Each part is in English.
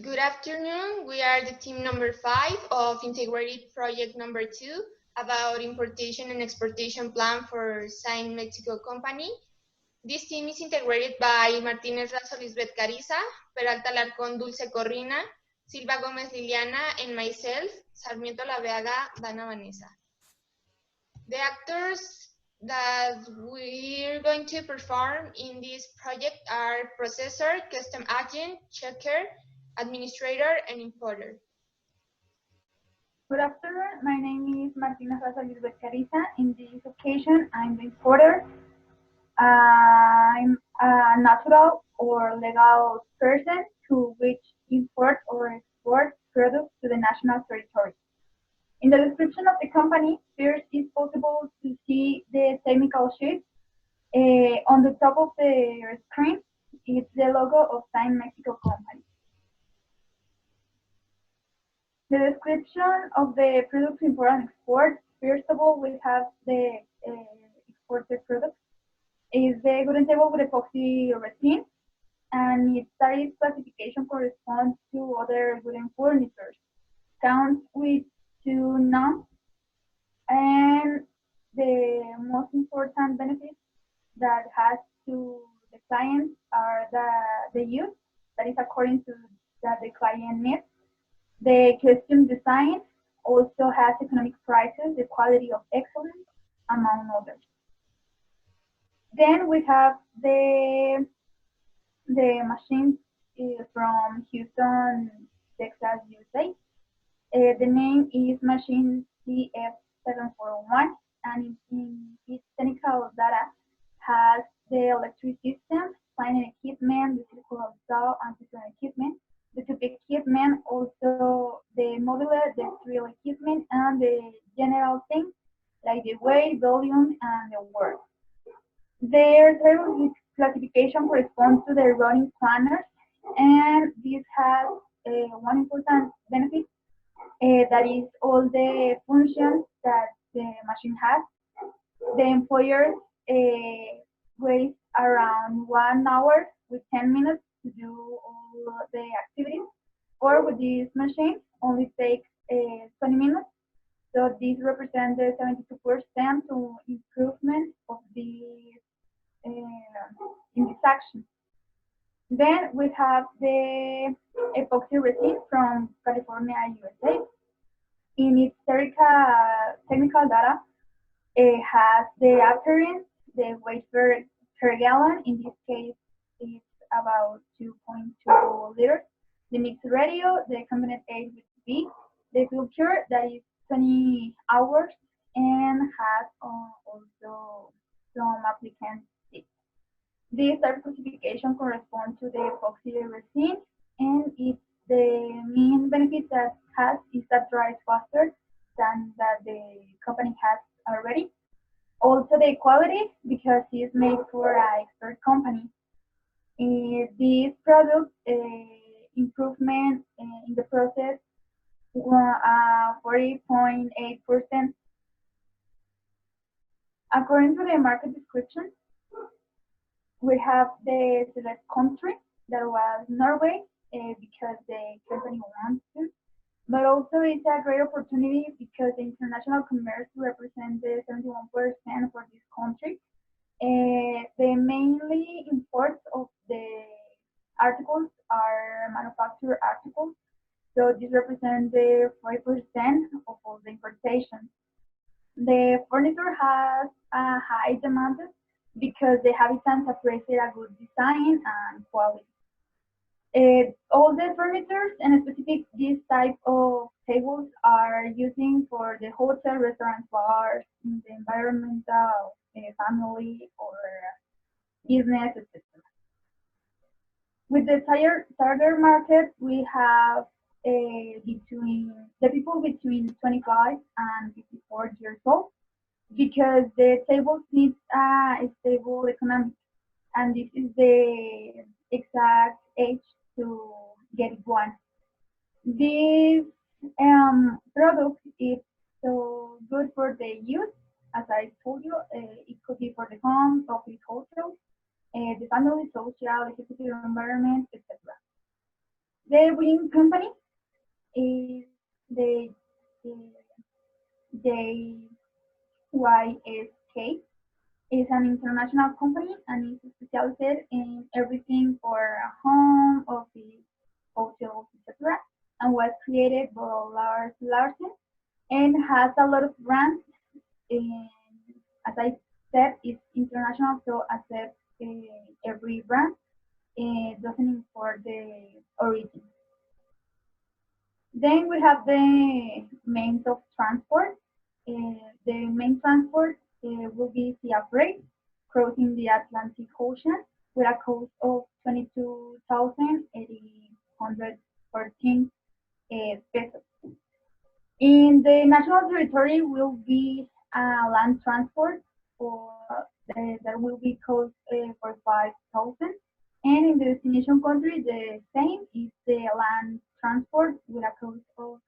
Good afternoon. We are the team number 5 of Integrative project number 2 about importation and exportation plan for Sign Mexico company. This team is integrated by Martinez, Razo, Lizbeth, Carissa, Peralta, Alarcón, Dulce, Corrina, Silva, Gómez, Liliana, and myself, Sarmiento, Laveaga, Vanessa. The actors that we're going to perform in this project are processor, custom agent, checker, administrator, and importer. Good afternoon. My name is Martinez, Razo, Lizbeth, Carissa. In this occasion, I'm the importer. I'm a natural or legal person who which import or export products to the national territory. In the description of the company, first it's possible to see the technical sheet. On the top of the screen, it's the logo of Sign Mexico company. The description of the products import and export. First of all, we have the exported products. Is the wooden table with epoxy resin, and its tariff classification corresponds to other wooden furniture. Counts with 2 nums, and the most important benefits that has to the client are the use, that is according to that the client needs. The custom design also has economic prices, the quality of excellence, among others. Then we have the machine from Houston, Texas, USA. The name is machine CF741, and in its technical data has the electric system, planing equipment, the circular saw, and system equipment, the tube equipment, also the modular, the drill equipment, and the general things like the weight, volume, and the work. Their tariff classification corresponds to the running planners, and this has one important benefit, that is all the functions that the machine has. The employer waits around 1 hour with 10 minutes to do all the activities, or with this machine only takes 20 minutes. So this represents the 72% to improvement of the in this action. Then we have the epoxy resin from California, USA. In its technical data, it has the appearance, the weight per gallon. In this case, it's about 2.2 liters. The mixed radio, the combined A with B. The filter, that is 20 hours, and has also some applicants. This tariff classification corresponds to the epoxy resin, and it's the main benefit that has is that dries faster than that the company has already. Also the quality, because it's made for an expert company. This product improvement in the process 40.8%. According to the market description, we have the select country that was Norway, because the company wants to, but also it's a great opportunity because the international commerce represents 71% for this country. The mainly imports of the articles are manufactured articles, so this represents 40% of all the importation. The furniture has a high demand because the habitants appreciate a good design and quality. All the furniture, and specific this type of tables, are using for the hotel, restaurants, bars, in the environmental, family, or business, etc. With the target market, we have between the people between 25 and 54 years old, because the tables need a stable economy, and this is the exact age to get one. This product is so good for the youth, as I told you. It could be for the home, office, hotel, the family, social, executive environment, etc. The winning company is the JYSK. It's an international company and is specialized in everything for home, office, hotels, etc. And was created by Lars Larsen and has a lot of brands. And as I said, it's international, so accept every brand. It doesn't import the origin. Then we have the means of transport. The main transport will be sea freight, crossing the Atlantic Ocean with a cost of 22,814 pesos. In the national territory will be land transport for that will be cost for 5,000. And in the destination country, the same is the land transport with a cost of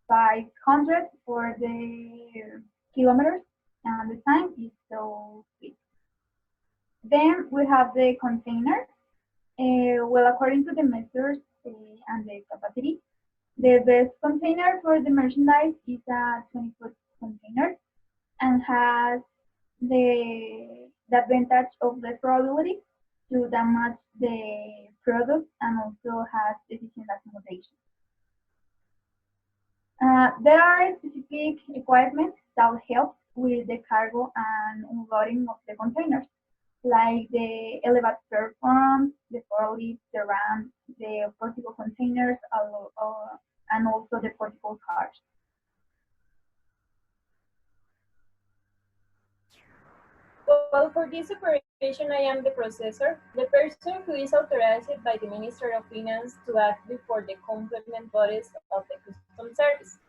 500 for the kilometers, and the time is so big. Then we have the container. Well, according to the measures and the capacity, the best container for the merchandise is a 20-foot container and has the advantage of the probability to damage the product and also has efficient accommodation. There are specific equipment that help with the cargo and unloading of the containers, like the elevator platforms, the forklift, the ramp, the portable containers, and also the portable cars. Well, for this operation, I am the processor, the person who is authorized by the Minister of Finance to act before the complement bodies of the Customs Service.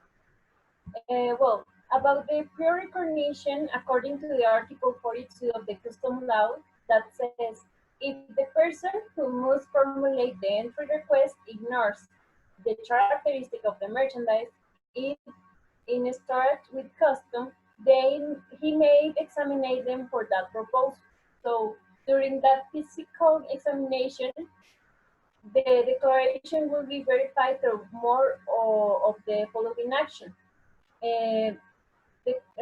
Well, about the pre-recognition, according to the Article 42 of the Customs Law, that says, if the person who must formulate the entry request ignores the characteristic of the merchandise, if in storage with custom, then he may examine them for that purpose. So during that physical examination, the declaration will be verified through more of the following action.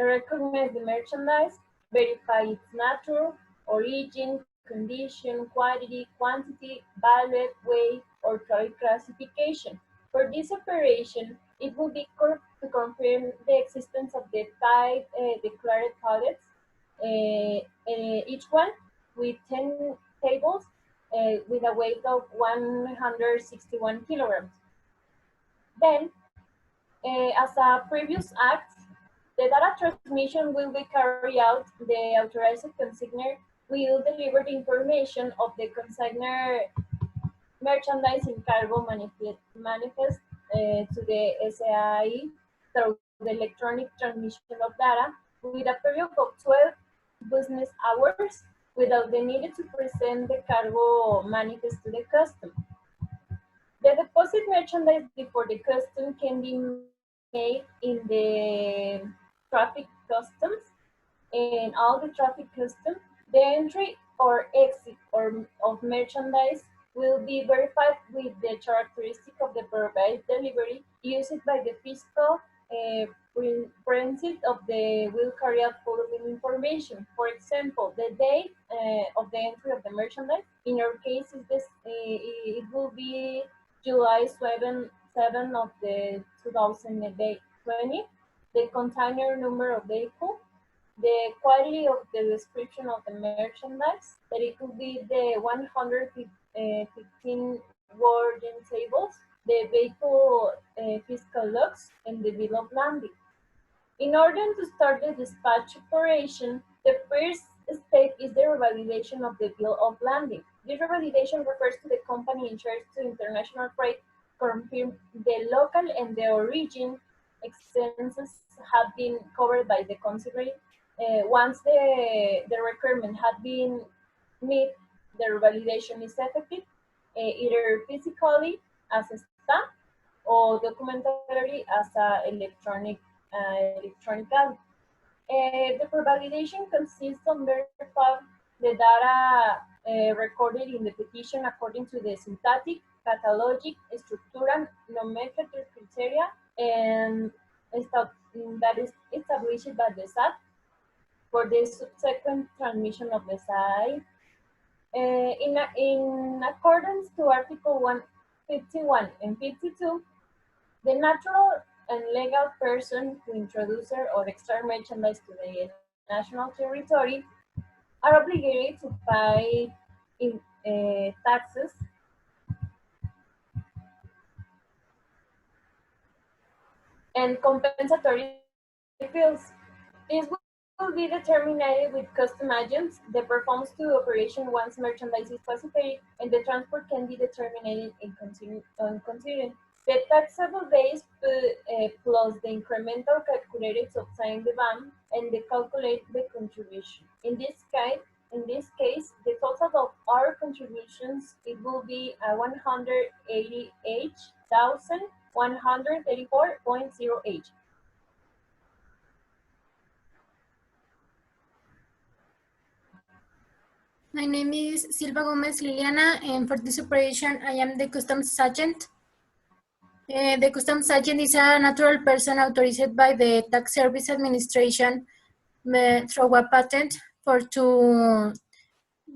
Recognize the merchandise, verify its nature, origin, condition, quality, quantity, value, weight, or classification. For this operation, it will be to confirm the existence of the 5 declared pallets, each one with 10 tables with a weight of 161 kilograms. Then, as a previous act, the data transmission will be carried out. The authorized consignor will deliver the information of the consignor merchandise in cargo manifest to the SAI through the electronic transmission of data with a period of 12 business hours without the need to present the cargo manifest to the custom. The deposit merchandise before the custom can be made in the traffic customs and all the traffic customs. The entry or exit of merchandise will be verified with the characteristic of the provided delivery used by the fiscal forensic of the will carry out following information. For example, the date of the entry of the merchandise. In our case, it will be July 7 of the 2020. The container number of vehicle, the quality of the description of the merchandise, that it could be the 115 wording tables, the vehicle fiscal logs, and the bill of lading. In order to start the dispatch operation, the first step is the revalidation of the bill of lading. This revalidation refers to the company in charge to international freight, confirm the local and the origin expenses have been covered by the consignor. Once the requirement had been met, the revalidation is effective, either physically as a stamp or documentarily as an electronically. The revalidation consists of verifying the data recorded in the petition according to the synthetic catalogic, estructural, nomenclature criteria, and that is established by the SAT for the subsequent transmission of the site. In accordance to Article 151 and 52, the natural and legal person who introduces or extort merchandise to the national territory are obligated to pay taxes and compensatory fees. This will be determined with custom agents that performs to operation once merchandise is classified, and the transport can be determined in continuing. The taxable base plus the incremental calculated to obtain the BAM and the calculate the contribution. In this case, the total of our contributions, it will be 188,134.08. My name is Silva Gomez Liliana, and for this operation, I am the customs agent. The customs agent is a natural person authorized by the Tax Service Administration through a patent to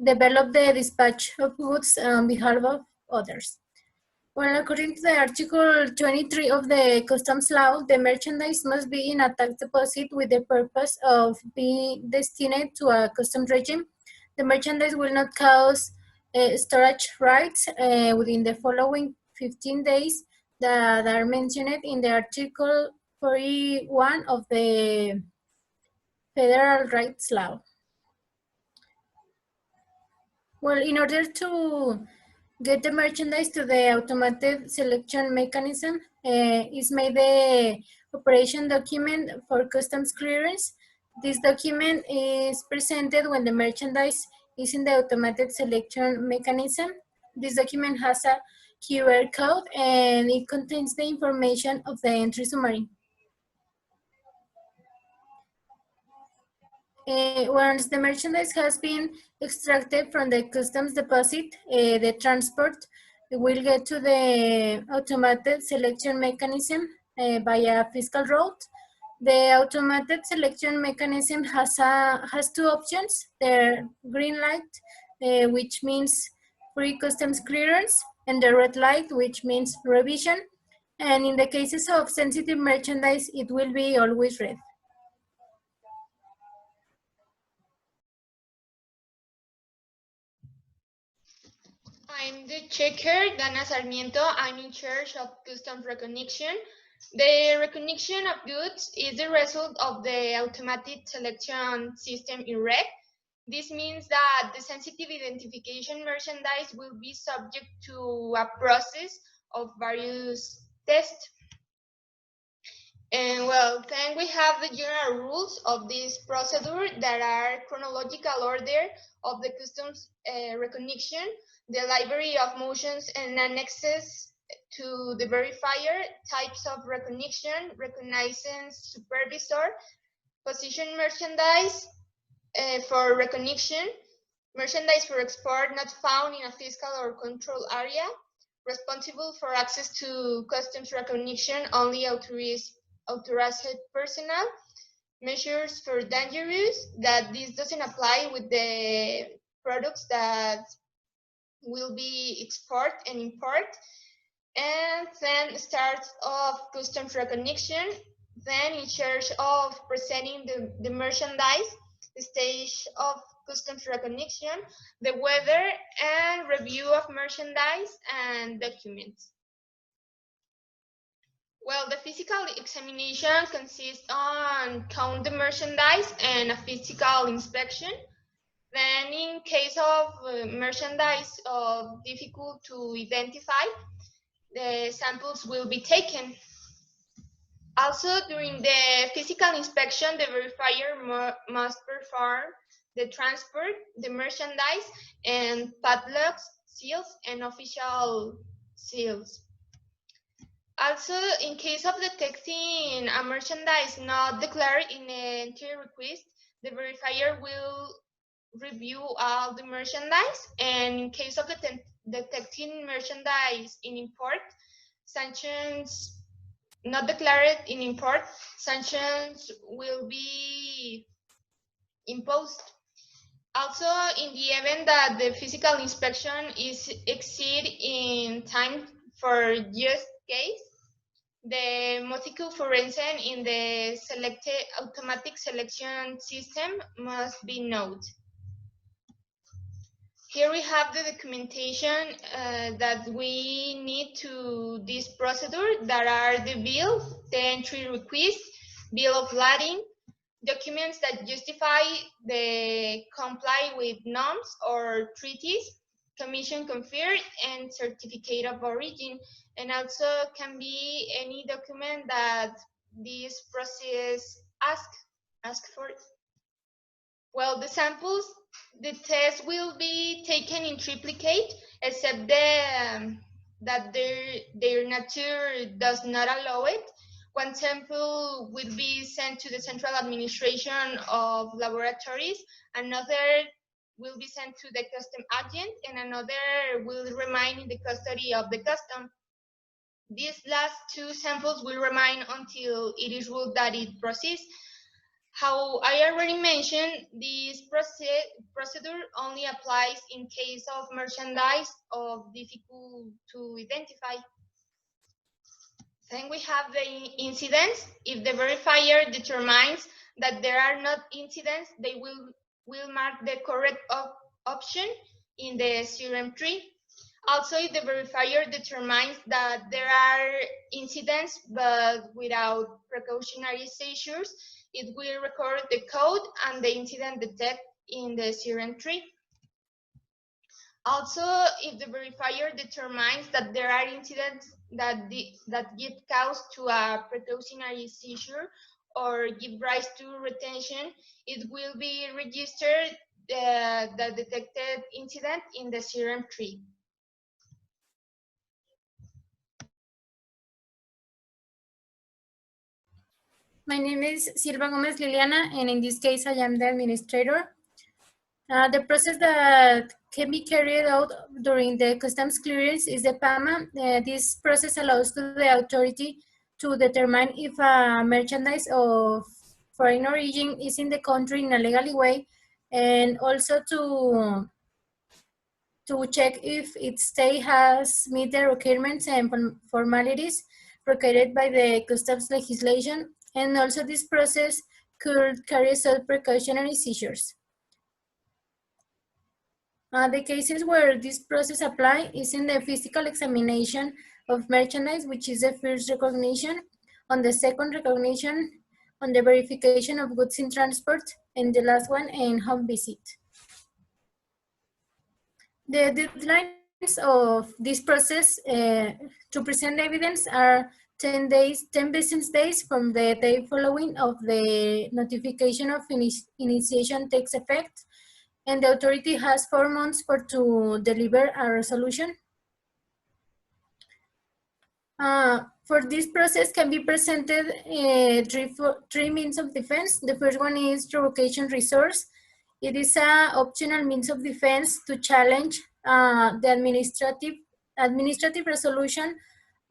develop the dispatch of goods on behalf of others. Well, according to the Article 23 of the Customs Law, the merchandise must be in a tax deposit with the purpose of being destined to a customs regime. The merchandise will not cause storage rights within the following 15 days that are mentioned in the Article 41 of the Federal Rights Law. Well, in order to get the merchandise to the automated selection mechanism, is made the operation document for customs clearance. This document is presented when the merchandise is in the automated selection mechanism. This document has a QR code and it contains the information of the entry summary. Once the merchandise has been extracted from the customs deposit, the transport will get to the automated selection mechanism by a fiscal route. The automated selection mechanism has two options: the green light, which means free customs clearance, and the red light, which means revision. And in the cases of sensitive merchandise, it will be always red. I'm the checker, Dana Sarmiento. I'm in charge of customs recognition. The recognition of goods is the result of the automatic selection system in red. This means that the sensitive identification merchandise will be subject to a process of various tests. And well, then we have the general rules of this procedure that are chronological order of the customs recognition, the library of motions and annexes to the verifier, types of recognition, reconnaissance supervisor, position merchandise for recognition, merchandise for export not found in a fiscal or control area, responsible for access to customs recognition, only authorized personnel, measures for dangerous, that this doesn't apply with the products that will be export and import, and then start of customs recognition, then in charge of presenting the merchandise, the stage of customs recognition, the weather, and review of merchandise and documents. Well, the physical examination consists on count the merchandise and a physical inspection. Then in case of merchandise difficult to identify, the samples will be taken. Also, during the physical inspection, the verifier must perform the transport, the merchandise, and padlocks, seals, and official seals. Also, in case of detecting a merchandise not declared in the entry request, the verifier will review all the merchandise, and in case of detecting merchandise in import, sanctions not declared in import, sanctions will be imposed. Also, in the event that the physical inspection is exceed in time for just case, the molecule forensen in the selected automatic selection system must be noted. Here we have the documentation that we need to this procedure, that are the bill, the entry request, bill of lading, documents that justify the comply with norms or treaties, commission conferred, and certificate of origin. And also can be any document that this process ask for. Well, the samples, the test will be taken in triplicate, except that their nature does not allow it. One sample will be sent to the central administration of laboratories, another will be sent to the custom agent, and another will remain in the custody of the custom. These last two samples will remain until it is ruled that it proceeds. How I already mentioned, this procedure only applies in case of merchandise of difficult to identify. Then we have the incidents. If the verifier determines that there are not incidents, they will mark the correct option in the CRM tree. Also, if the verifier determines that there are incidents but without precautionary seizures, it will record the code and the incident detect in the CRM tree. Also, if the verifier determines that there are incidents that give cause to a precautionary seizure or give rise to retention, it will be registered the detected incident in the CRM tree. My name is Silva Gomez Liliana, and in this case, I am the administrator. The process that can be carried out during the customs clearance is the PAMA. This process allows to the authority to determine if a merchandise of foreign origin is in the country in a legal way, and also to check if its stay has met the requirements and formalities required by the customs legislation, and also this process could carry out precautionary seizures. The cases where this process applies is in the physical examination of merchandise, which is the first recognition, on the second recognition, on the verification of goods in transport, and the last one in home visit. The deadlines of this process to present evidence are 10 business days from the day following of the notification of initiation takes effect, and the authority has 4 months to deliver a resolution. For this process can be presented three means of defense. The first one is revocation resource. It is an optional means of defense to challenge the administrative resolution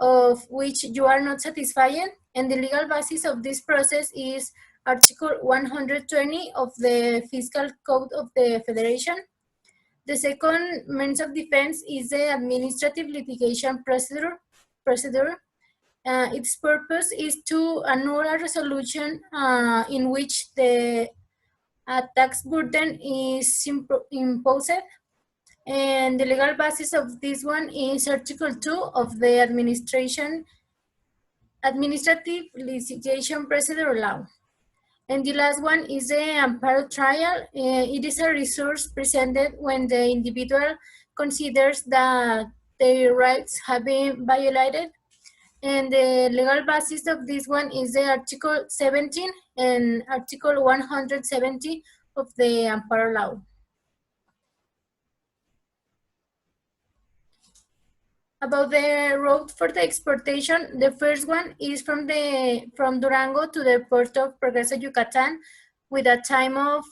of which you are not satisfied, and the legal basis of this process is Article 120 of the Fiscal Code of the Federation. The second means of defense is the administrative litigation procedure. Its purpose is to annul a resolution in which the tax burden is imposed, and the legal basis of this one is Article 2 of the Administrative Litigation Procedure Law. And the last one is the amparo trial. It is a resource presented when the individual considers that their rights have been violated. And the legal basis of this one is the Article 17 and Article 170 of the amparo law. About the route for the exportation, the first one is from Durango to the port of Progreso, Yucatan, with a time of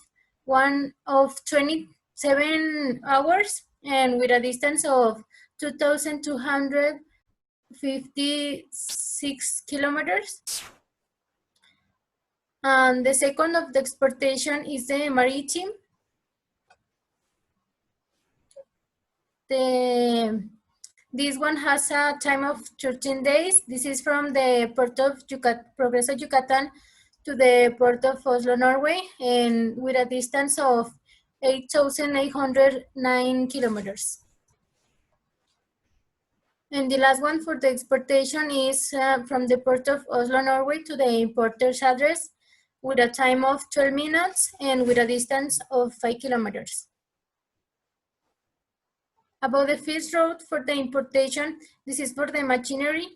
27 hours and with a distance of 2,256 kilometers. And the second of the exportation is the maritime. This one has a time of 13 days. This is from the port of Progreso, Yucatan to the port of Oslo, Norway, and with a distance of 8,809 kilometers. And the last one for the exportation is from the port of Oslo, Norway to the importer's address with a time of 12 minutes and with a distance of 5 kilometers. About the first route for the importation, this is for the machinery.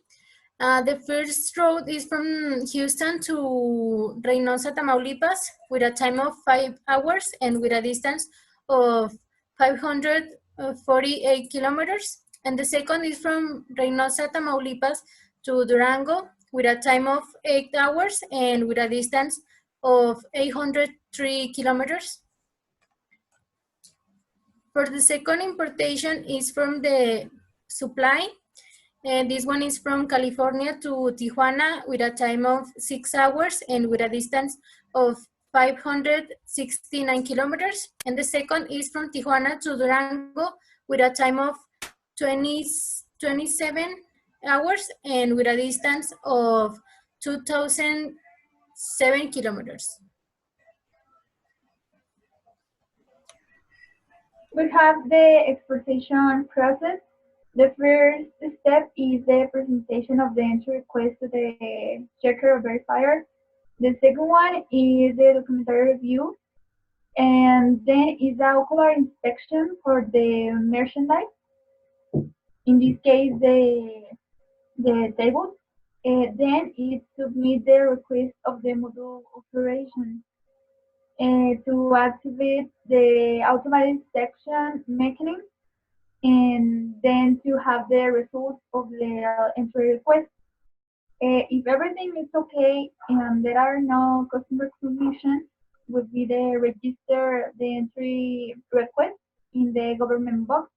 The first route is from Houston to Reynosa, Tamaulipas, with a time of 5 hours and with a distance of 548 kilometers. And the second is from Reynosa, Tamaulipas to Durango, with a time of 8 hours and with a distance of 803 kilometers. For the second importation is from the supply. And this one is from California to Tijuana with a time of 6 hours and with a distance of 569 kilometers. And the second is from Tijuana to Durango with a time of 27 hours and with a distance of 2,007 kilometers. We have the exportation process. The first step is the presentation of the entry request to the checker or verifier. The second one is the documentary review. And then is the ocular inspection for the merchandise. In this case, the tables. Then it submit the request of the module operation. To activate the automatic inspection mechanism, and then to have the results of the entry request. If everything is okay and there are no customer recognition, would be the register the entry request in the government box.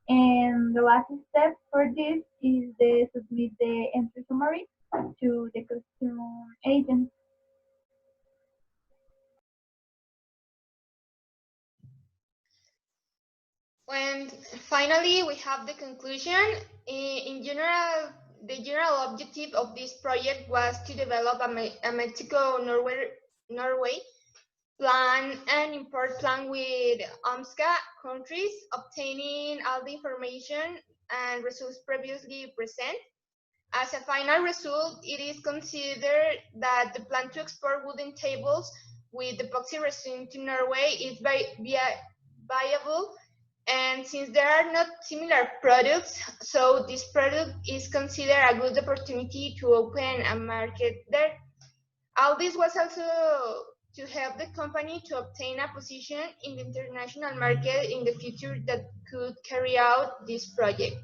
And the last step for this is the submit the entry summary to the customs agent. And finally, we have the conclusion. In general, the general objective of this project was to develop a Mexico-Norway plan and import plan with UNVSIA countries, obtaining all the information and results previously present. As a final result, it is considered that the plan to export wooden tables with epoxy resin to Norway is viable. And since there are not similar products, so this product is considered a good opportunity to open a market there. All this was also to help the company to obtain a position in the international market in the future that could carry out this project.